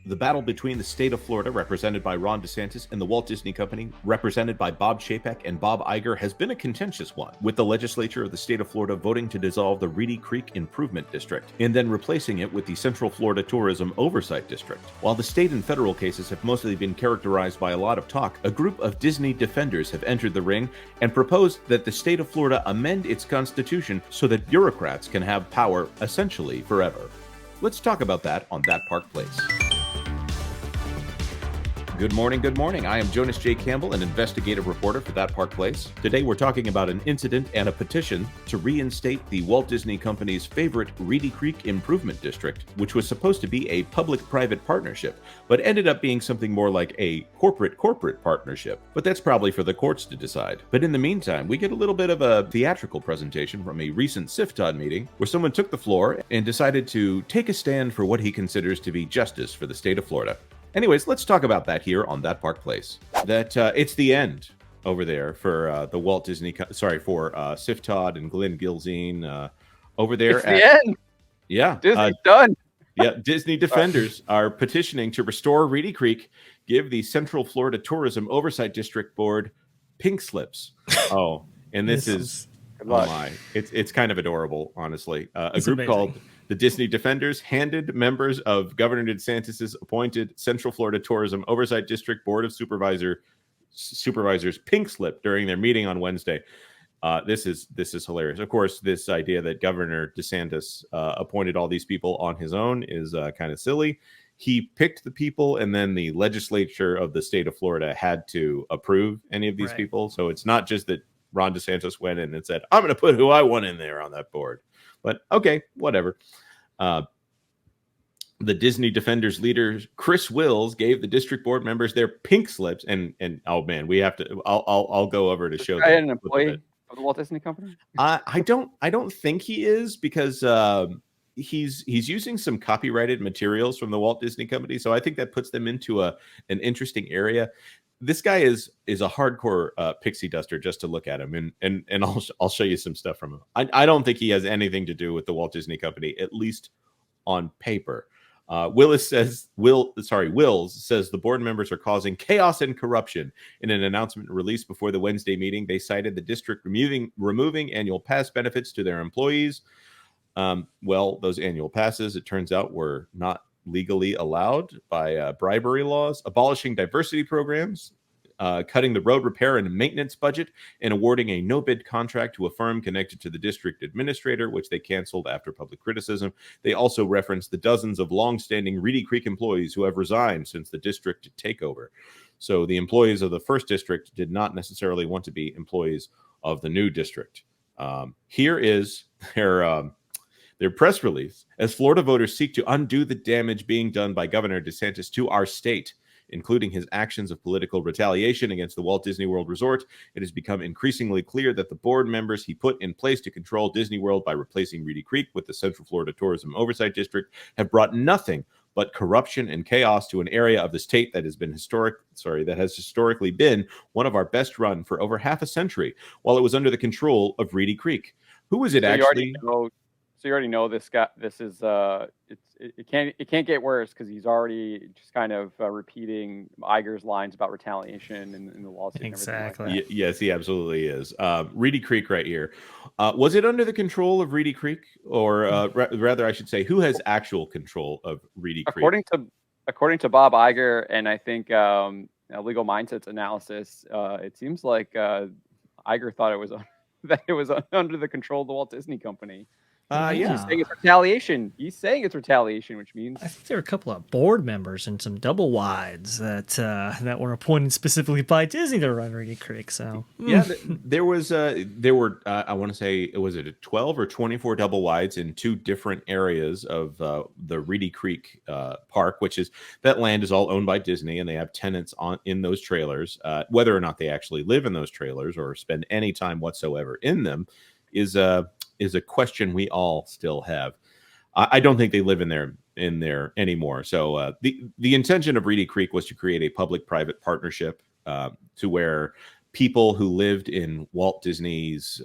The battle between the state of Florida, represented by Ron DeSantis, and the Walt Disney Company, represented by Bob Chapek and Bob Iger, has been a contentious one, with the legislature of the state of Florida voting to dissolve the Reedy Creek Improvement District, and then replacing it with the Central Florida Tourism Oversight District. While the state and federal cases have mostly been characterized by a lot of talk, a group of Disney defenders have entered the ring and proposed that the state of Florida amend its constitution so that bureaucrats can have power essentially forever. Let's talk about that on That Park Place. Good morning, good morning. I am Jonas J. Campbell, an investigative reporter for That Park Place. Today we're talking about an incident and a petition to reinstate the Walt Disney Company's favorite Reedy Creek Improvement District, which was supposed to be a public-private partnership, but ended up being something more like a corporate partnership. But that's probably for the courts to decide. But in the meantime, we get a little bit of a theatrical presentation from a recent cftod meeting where someone took the floor and decided to take a stand for what he considers to be justice for the state of Florida. Anyways, let's talk about that here on That Park Place. That it's the end over there for the Walt Disney, for cftod and Glenn Gilzine over there. It's the end. Yeah. Disney's done. Yeah, Disney defenders are petitioning to restore Reedy Creek, give the Central Florida Tourism Oversight District Board pink slips. Oh, and this is, oh my, it's kind of adorable, honestly. A group called the Disney Defenders handed members of Governor DeSantis's appointed Central Florida Tourism Oversight District Board of Supervisors pink slip during their meeting on Wednesday. This is hilarious. Of course, this idea that Governor DeSantis appointed all these people on his own is kind of silly. He picked the people, and then the legislature of the state of Florida had to approve any of these people. So it's not just that Ron DeSantis went in and said, I'm going to put who I want in there on that board. But okay, whatever. The Disney Defenders leader, Chris Wills, gave the district board members their pink slips. And oh man, we have to, I'll go over to show them. An employee of the Walt Disney Company? I don't think he is, because he's using some copyrighted materials from the Walt Disney Company. So I think that puts them into an interesting area. This guy is a hardcore pixie duster just to look at him, and I'll show you some stuff from him. I don't think he has anything to do with the Walt Disney Company, at least on paper. Wills says the board members are causing chaos and corruption. In an announcement released before the Wednesday meeting, they cited the district removing annual pass benefits to their employees. Well, those annual passes, it turns out, were not legally allowed by bribery laws, abolishing diversity programs, cutting the road repair and maintenance budget, and awarding a no-bid contract to a firm connected to the district administrator, which they canceled after public criticism. They also referenced the dozens of long-standing Reedy Creek employees who have resigned since the district takeover. So the employees of the first district did not necessarily want to be employees of the new district. Here is their press release. As Florida voters seek to undo the damage being done by Governor DeSantis to our state, including his actions of political retaliation against the Walt Disney World Resort, it has become increasingly clear that the board members he put in place to control Disney World by replacing Reedy Creek with the Central Florida Tourism Oversight District have brought nothing but corruption and chaos to an area of the state that has historically been one of our best run for over half a century, while it was under the control of Reedy Creek. Who was it actually? So you already know this guy. This is it can't get worse, because he's already just kind of repeating Iger's lines about retaliation in the lawsuit. Exactly. Like yes, he absolutely is. Reedy Creek right here. Was it under the control of Reedy Creek, or rather, I should say, who has actual control of Reedy Creek? According to Bob Iger, and I think Legal Mindsets analysis, it seems like Iger thought that it was under the control of the Walt Disney Company. Yeah. He's saying it's retaliation. He's saying it's retaliation, which means I think there were a couple of board members and some double wides that were appointed specifically by Disney to run Reedy Creek. So yeah, there were I want to say, was it a 12 or 24 double wides in two different areas of the Reedy Creek park, which is, that land is all owned by Disney, and they have tenants in those trailers. Whether or not they actually live in those trailers or spend any time whatsoever in them is a question we all still have. I don't think they live in there anymore. So the intention of Reedy Creek was to create a public-private partnership to where people who lived in Walt Disney's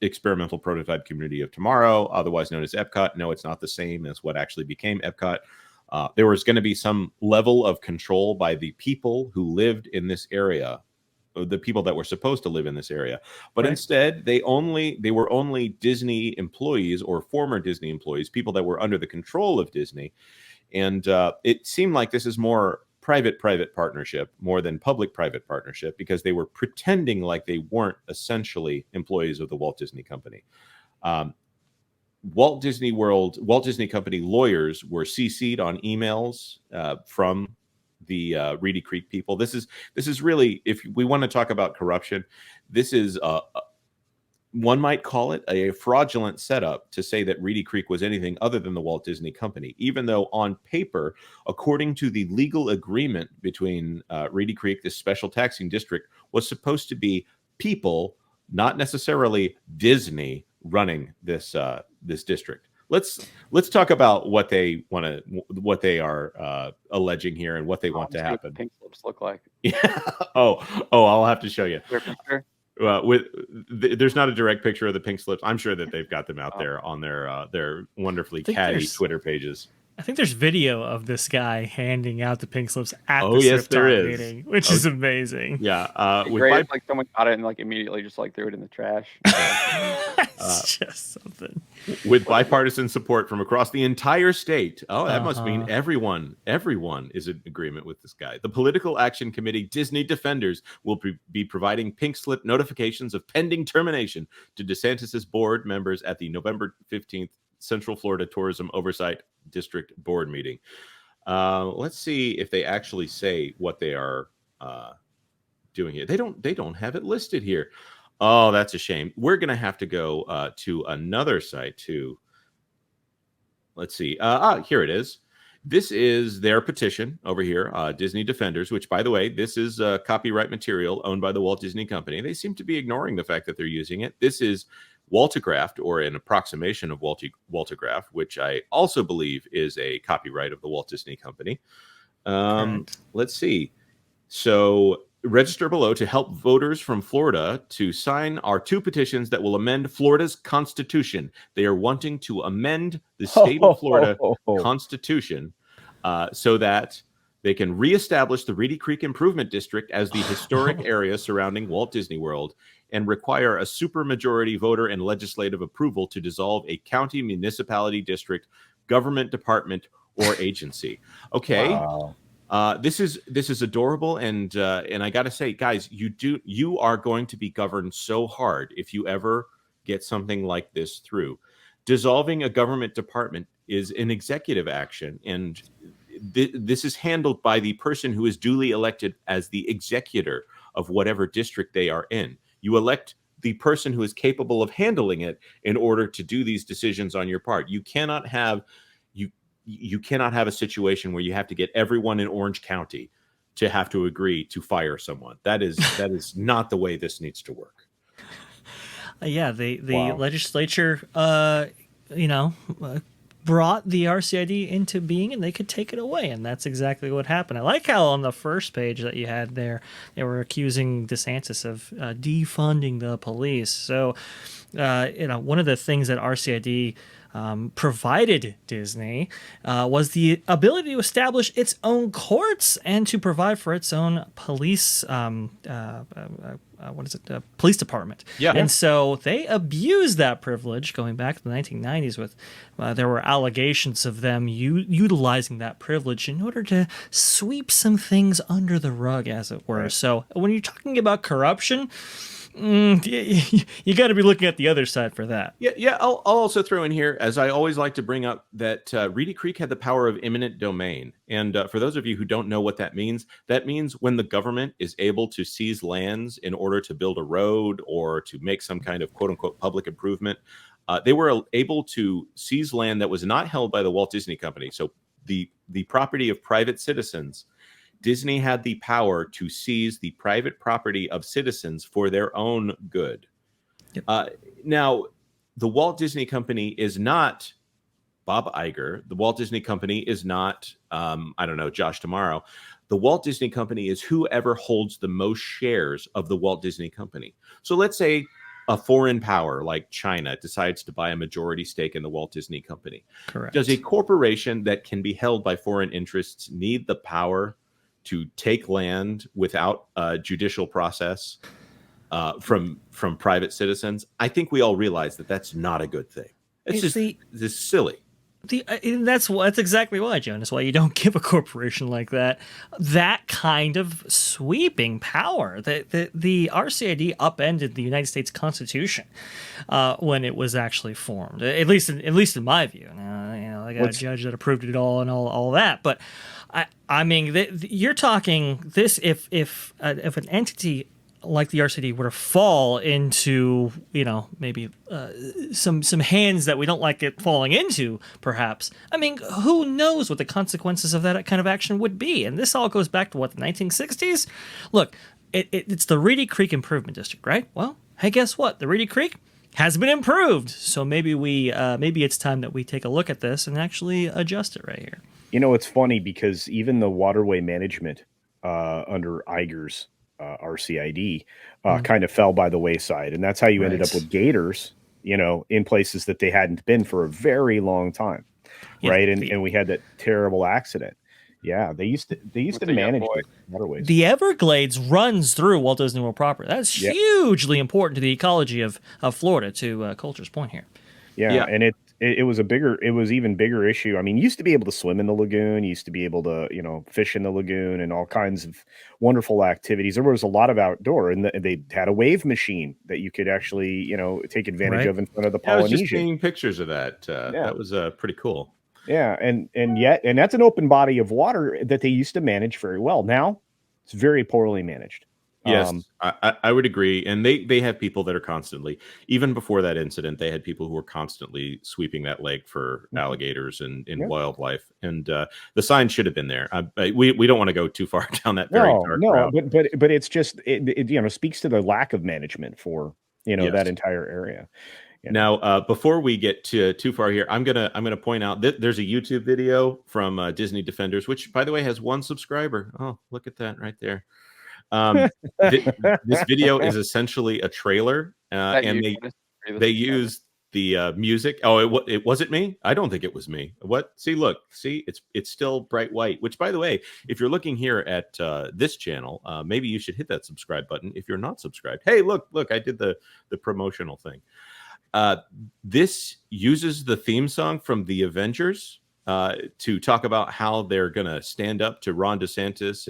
experimental prototype community of tomorrow, otherwise known as Epcot. No, it's not the same as what actually became Epcot. There was going to be some level of control by the people who lived in this area, the people that were supposed to live in this area. But Right. instead, they were only Disney employees or former Disney employees, people that were under the control of Disney. And it seemed like this is more private partnership more than public-private partnership, because they were pretending like they weren't essentially employees of the Walt Disney Company. Walt Disney Company lawyers were CC'd on emails from the Reedy Creek people. This is really, if we want to talk about corruption, this is one might call it a fraudulent setup to say that Reedy Creek was anything other than the Walt Disney Company, even though on paper, according to the legal agreement between Reedy Creek, this special taxing district, was supposed to be people, not necessarily Disney, running this this district. Let's talk about what they are alleging here and what they want to happen. Pink slips look like. Yeah. I'll have to show you. There's not a direct picture of the pink slips. I'm sure that they've got them out there on their wonderfully catty Twitter pages. I think there's video of this guy handing out the pink slips at the yes, there cftod is. meeting, which is amazing. Yeah, great if, like someone got it and like immediately just like threw it in the trash. It's just something. With bipartisan support from across the entire state. Oh, that must mean everyone is in agreement with this guy. The Political Action Committee Disney Defenders will be providing pink slip notifications of pending termination to DeSantis's board members at the November 15th Central Florida Tourism Oversight District Board meeting. Let's see if they actually say what they are doing here. They don't have it listed here. Oh, that's a shame. We're going to have to go to another site to, let's see. Here it is. This is their petition over here, Disney Defenders, which, by the way, this is copyright material owned by the Walt Disney Company. They seem to be ignoring the fact that they're using it. This is Waltographed, or an approximation of Waltograph, which I also believe is a copyright of the Walt Disney Company. Let's see. So register below to help voters from Florida to sign our 2 petitions that will amend Florida's Constitution. They are wanting to amend the state of Florida Constitution so that they can reestablish the Reedy Creek Improvement District as the historic area surrounding Walt Disney World, and require a supermajority voter and legislative approval to dissolve a county, municipality, district, government department, or agency. Okay. Wow. This is adorable, and I gotta say, guys, you are going to be governed so hard if you ever get something like this through. Dissolving a government department is an executive action, and this is handled by the person who is duly elected as the executor of whatever district they are in. You elect the person who is capable of handling it in order to do these decisions on your part. You cannot have a situation where you have to get everyone in Orange County to have to agree to fire someone. That is not the way this needs to work. Yeah, the legislature, brought the RCID into being, and they could take it away, and that's exactly what happened. I like how on the first page that you had there, they were accusing DeSantis of defunding the police. So, one of the things that RCID provided Disney was the ability to establish its own courts and to provide for its own police police department. Yeah. And so they abused that privilege going back to the 1990s with there were allegations of them utilizing that privilege in order to sweep some things under the rug, as it were. Right. So when you're talking about corruption, you got to be looking at the other side for that. Yeah. I'll also throw in here, as I always like to bring up, that Reedy Creek had the power of eminent domain. And for those of you who don't know what that means when the government is able to seize lands in order to build a road or to make some kind of quote unquote public improvement. They were able to seize land that was not held by the Walt Disney Company. So the property of private citizens. Disney had the power to seize the private property of citizens for their own good. Yep. Now, the Walt Disney Company is not Bob Iger. The Walt Disney Company is not, Josh Tomorrow. The Walt Disney Company is whoever holds the most shares of the Walt Disney Company. So let's say a foreign power like China decides to buy a majority stake in the Walt Disney Company, Correct. does a corporation that can be held by foreign interests need the power to take land without a judicial process from private citizens? I think we all realize that that's not a good thing. It's just silly. That's exactly why, Jonas. Why you don't give a corporation like that kind of sweeping power. The RCID upended the United States Constitution when it was actually formed. At least in my view. I got a judge that approved it all and all that. But I mean, you're talking this if an entity like the RCD were to fall into, maybe some hands that we don't like it falling into, perhaps. I mean, who knows what the consequences of that kind of action would be? And this all goes back to, the 1960s? Look, it's the Reedy Creek Improvement District, right? Well, hey, guess what? The Reedy Creek has been improved. So maybe maybe it's time that we take a look at this and actually adjust it right here. It's funny because even the waterway management under Iger's RCID kind of fell by the wayside, and that's how you ended up with gators, in places that they hadn't been for a very long time, right? And we had that terrible accident. Yeah, they used to manage waterways. The Everglades runs through Walt Disney World proper. That's hugely important to the ecology of Florida. To Coulter's point here. Yeah, and it was even bigger issue. I mean, you used to be able to swim in the lagoon, you used to be able to, fish in the lagoon and all kinds of wonderful activities. There was a lot of outdoor, and they had a wave machine that you could actually, take advantage of in front of the Polynesian. I was just seeing pictures of that. That was pretty cool. Yeah. And that's an open body of water that they used to manage very well. Now it's very poorly managed. Yes, I would agree. And they have people that are constantly, even before that incident, they had people who were constantly sweeping that lake for alligators and wildlife. And the sign should have been there. We don't want to go too far down that very dark route. But it's just, it speaks to the lack of management for, that entire area. Now, before we get too far here, I'm gonna point out that there's a YouTube video from Disney Defenders, which, by the way, has 1 subscriber. Oh, look at that right there. This video is essentially a trailer, and they used the music. Oh, it wasn't me. I don't think it was me. What? See, it's still bright white. Which, by the way, if you're looking here at this channel, maybe you should hit that subscribe button if you're not subscribed. Hey, look! I did the promotional thing. This uses the theme song from the Avengers to talk about how they're going to stand up to Ron DeSantis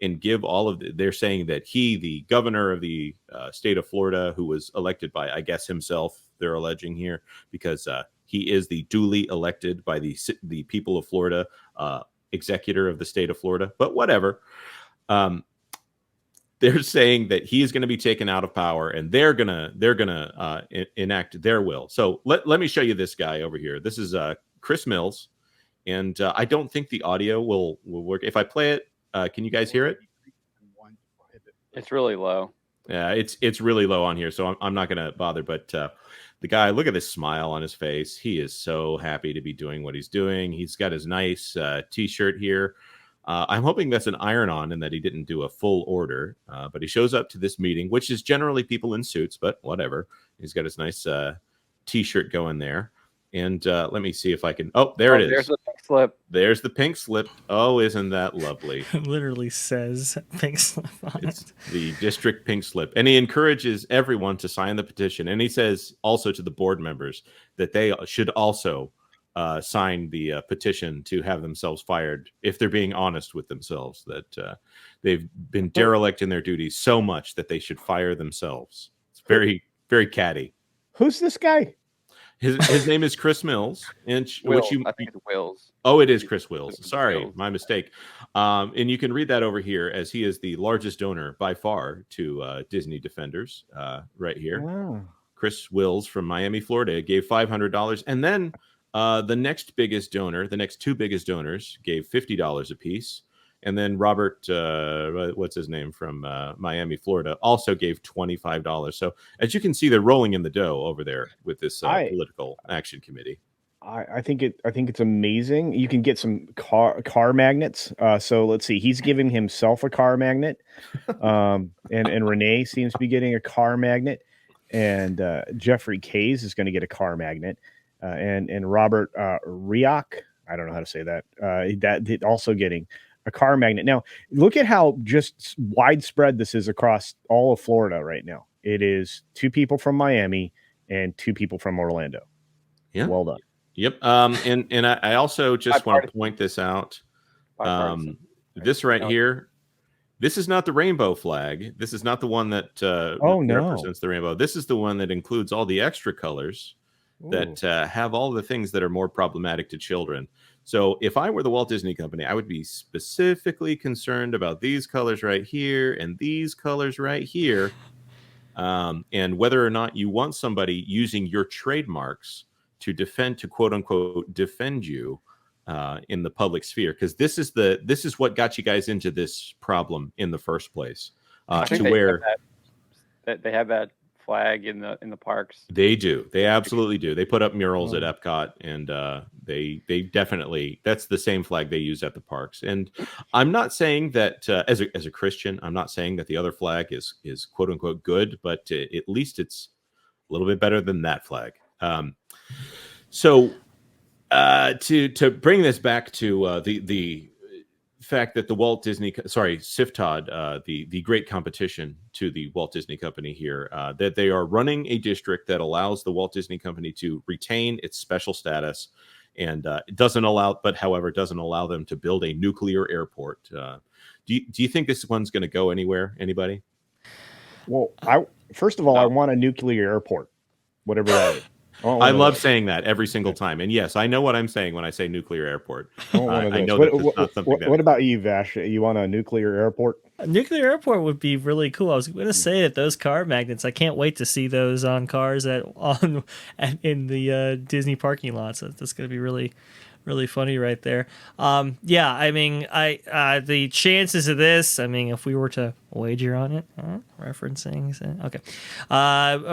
and give all of they're saying that he, the governor of the state of Florida, who was elected by, I guess, himself, they're alleging here, because he is the duly elected by the people of Florida, executor of the state of Florida. But whatever. They're saying that he is going to be taken out of power, and they're gonna enact their will. So let me show you this guy over here. This is Chris Mills. And I don't think the audio will work. If I play it, can you guys hear it? It's really low. Yeah, it's really low on here, so I'm not going to bother. But the guy, look at this smile on his face. He is so happy to be doing what he's doing. He's got his nice T-shirt here. I'm hoping that's an iron-on and that he didn't do a full order. But he shows up to this meeting, which is generally people in suits, but whatever. He's got his nice T-shirt going there. And let me see if I can. Oh, there it is. There's the pink slip. There's the pink slip. Oh, isn't that lovely? It literally says pink slip on it. The district pink slip. And he encourages everyone to sign the petition. And he says also to the board members that they should also sign the petition to have themselves fired if they're being honest with themselves, that they've been derelict in their duties so much that they should fire themselves. It's very, very catty. Who's this guy? His name is Chris Mills, and I think it's Wills. Oh, it is Chris Wills. Sorry, my mistake. And you can read that over here, as he is the largest donor by far to Disney Defenders. Right here, wow. Chris Wills from Miami, Florida, gave $500, and then the next biggest donor, the next 2 biggest donors, gave $50 apiece. And then Robert, what's his name, from Miami, Florida, also gave $25. So as you can see, they're rolling in the dough over there with this political action committee. I think it's amazing. You can get some car magnets. So let's see. He's giving himself a car magnet, and Renee seems to be getting a car magnet. and Jeffrey Kays is going to get a car magnet, and Robert Riak, I don't know how to say that, that also getting a car magnet. Now, look at how just widespread this is across all of Florida right now. It is 2 people from Miami and 2 people from Orlando. Yeah. Well done. Yep. And I also just want to point this out. This right here, this is not the rainbow flag. This is not the one that represents the rainbow. This is the one that includes all the extra colors that have all the things that are more problematic to children. So if I were the Walt Disney Company, I would be specifically concerned about these colors right here and these colors right here, and whether or not you want somebody using your trademarks to quote unquote defend you in the public sphere, because this is what got you guys into this problem in the first place. To where they have that flag in the parks. They do. They absolutely do. They put up murals at Epcot, and they definitely, that's the same flag they use at the parks. And I'm not saying that as a Christian, I'm not saying that the other flag is quote unquote good, but at least it's a little bit better than that flag. So to bring this back to the fact that the cftod, the great competition to the Walt Disney Company here, that they are running a district that allows the Walt Disney Company to retain its special status, and doesn't allow them to build a nuclear airport. Do you think this one's going to go anywhere? Anybody? Well, first of all, I want a nuclear airport, whatever that is. I love saying that every single time. And yes, I know what I'm saying when I say nuclear airport. I know what about you, Vash? You want a nuclear airport? A nuclear airport would be really cool. I was going to say that those car magnets, I can't wait to see those on cars in the Disney parking lots. That's going to be really, really funny right there. Yeah, I mean, the chances of this, I mean, if we were to wager on it, referencing, okay,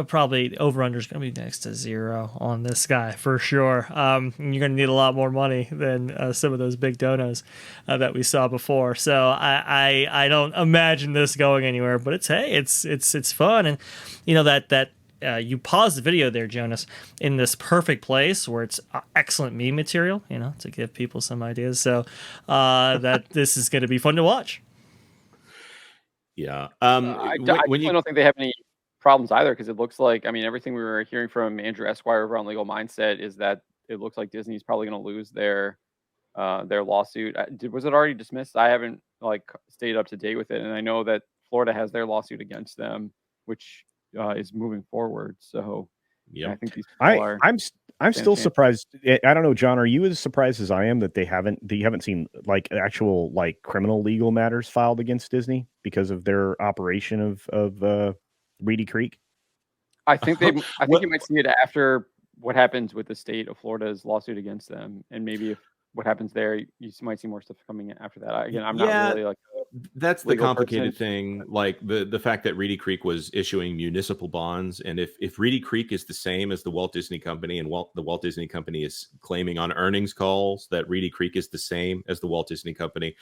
probably over-under is going to be next to 0 on this guy for sure. You're going to need a lot more money than some of those big donos that we saw before. So I don't imagine this going anywhere. But it's fun, and you know that. You pause the video there, Jonas, in this perfect place where it's excellent meme material, to give people some ideas. So that this is going to be fun to watch. Yeah. I don't think they have any problems either, because it looks like, everything we were hearing from Andrew Esquire over on Legal Mindset is that it looks like Disney's probably going to lose their lawsuit. Was it already dismissed? I haven't stayed up to date with it, and I know that Florida has their lawsuit against them, which is moving forward. So yeah, I think these people I'm still surprised. I don't know, John, are you as surprised as I am that you haven't seen actual criminal legal matters filed against Disney because of their operation of Reedy Creek? I think you might see it after what happens with the state of Florida's lawsuit against them, and maybe if what happens there, you might see more stuff coming after that. Again, I'm not really that's the complicated thing. Like the fact that Reedy Creek was issuing municipal bonds, and if Reedy Creek is the same as the Walt Disney Company, and the Walt Disney Company is claiming on earnings calls that Reedy Creek is the same as the Walt Disney Company,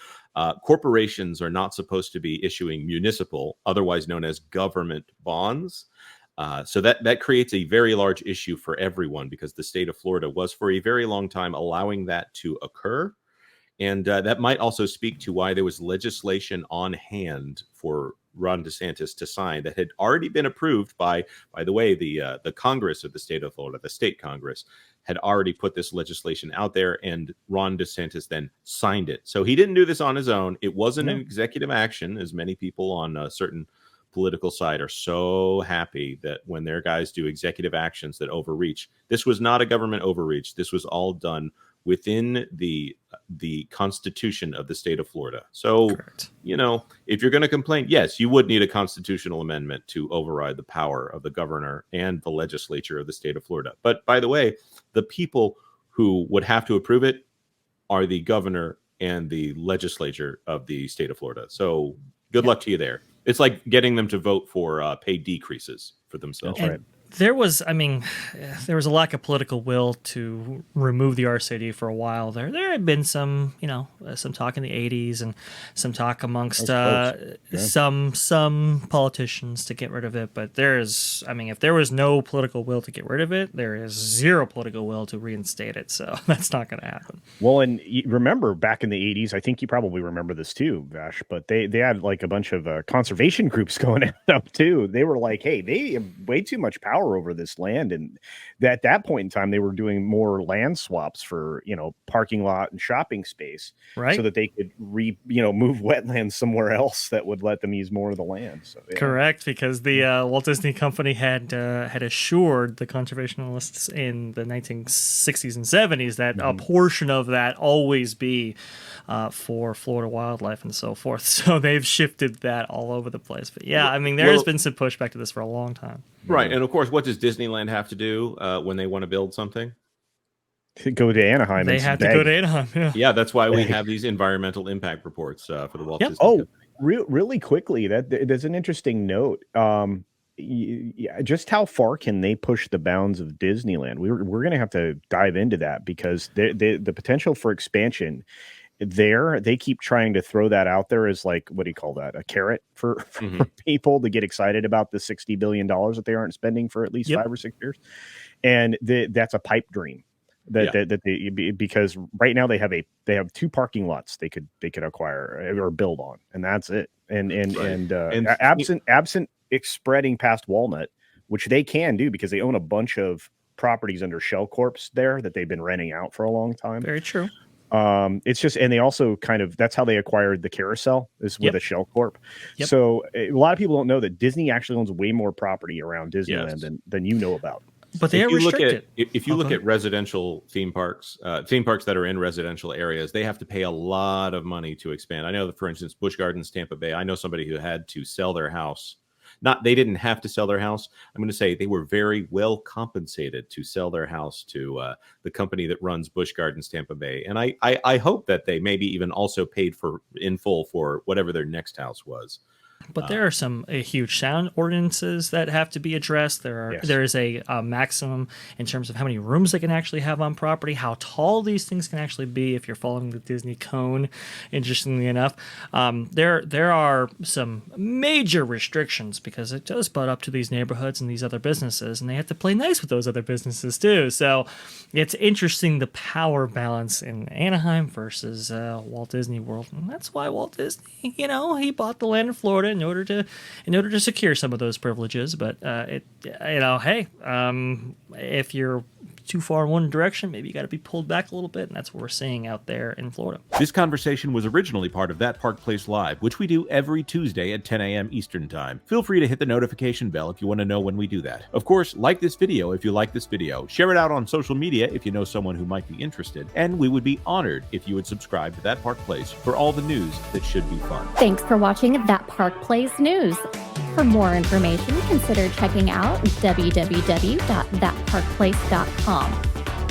corporations are not supposed to be issuing municipal, otherwise known as government bonds. So that creates a very large issue for everyone, because the state of Florida was for a very long time allowing that to occur. And that might also speak to why there was legislation on hand for Ron DeSantis to sign that had already been approved by the way, the Congress of the state of Florida, the state Congress, had already put this legislation out there, and Ron DeSantis then signed it. So he didn't do this on his own. It wasn't an executive action, as many people on a certain political side are so happy that when their guys do executive actions that overreach. This was not a government overreach. This was all done within the Constitution of the state of Florida. So, Correct. If you're going to complain, yes, you would need a constitutional amendment to override the power of the governor and the legislature of the state of Florida. But by the way, the people who would have to approve it are the governor and the legislature of the state of Florida. So good luck to you there. It's like getting them to vote for pay decreases for themselves. And right? there was a lack of political will to remove the RCID for a while there. There had been some, some talk in the 80s and some talk amongst some politicians to get rid of it. But if there was no political will to get rid of it, there is zero political will to reinstate it. So that's not going to happen. Well, and remember back in the 80s, I think you probably remember this too, Vash, but they had like a bunch of conservation groups going up too. They were like, hey, they have way too much power over this land. And at that point in time, they were doing more land swaps for, parking lot and shopping space, right? So that they could move wetlands somewhere else that would let them use more of the land. So, yeah. Correct, because the Walt Disney Company had assured the conservationists in the 1960s and 70s that a portion of that always be for Florida wildlife and so forth. So they've shifted that all over the place. But yeah, there's been some pushback to this for a long time. Right, and of course, what does Disneyland have to do when they want to build something? To go to Anaheim. They have to go to Anaheim. Yeah, that's why we have these environmental impact reports for the Walt Disney Company. Really quickly, there's an interesting note. Just how far can they push the bounds of Disneyland? We're going to have to dive into that because the potential for expansion there, they keep trying to throw that out there as like, what do you call that? A carrot for people to get excited about the $60 billion that they aren't spending for at least 5 or 6 years. And that's a pipe dream. Because right now they have 2 parking lots they could acquire or build on, and that's it. And absent spreading past Walnut, which they can do because they own a bunch of properties under Shell Corps there that they've been renting out for a long time. Very true. It's just, and they also that's how they acquired the Carousel is with a Shell Corp. Yep. So a lot of people don't know that Disney actually owns way more property around Disneyland than you know about. But they are restricted. If you look at residential theme parks that are in residential areas, they have to pay a lot of money to expand. I know that, for instance, Busch Gardens, Tampa Bay, I know somebody who had to sell their house. They didn't have to sell their house. I'm going to say they were very well compensated to sell their house to the company that runs Busch Gardens, Tampa Bay. And I hope that they maybe even also paid in full for whatever their next house was. But there are some huge sound ordinances that have to be addressed. There is a maximum in terms of how many rooms they can actually have on property, how tall these things can actually be if you're following the Disney cone. Interestingly enough, there are some major restrictions because it does butt up to these neighborhoods and these other businesses, and they have to play nice with those other businesses too. So it's interesting the power balance in Anaheim versus Walt Disney World, and that's why Walt Disney, he bought the land in Florida in order to secure some of those privileges. But if you're too far in one direction, maybe you got to be pulled back a little bit, and that's what we're seeing out there in Florida. This conversation was originally part of That Park Place Live, which we do every Tuesday at 10 a.m. Eastern Time. Feel free to hit the notification bell if you want to know when we do that. Of course, like this video if you like this video, share it out on social media if you know someone who might be interested, and we would be honored if you would subscribe to That Park Place for all the news that should be fun. Thanks for watching That Park Place News. For more information, consider checking out www.thatparkplace.com.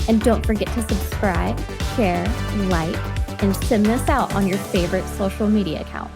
And don't forget to subscribe, share, like, and send this out on your favorite social media accounts.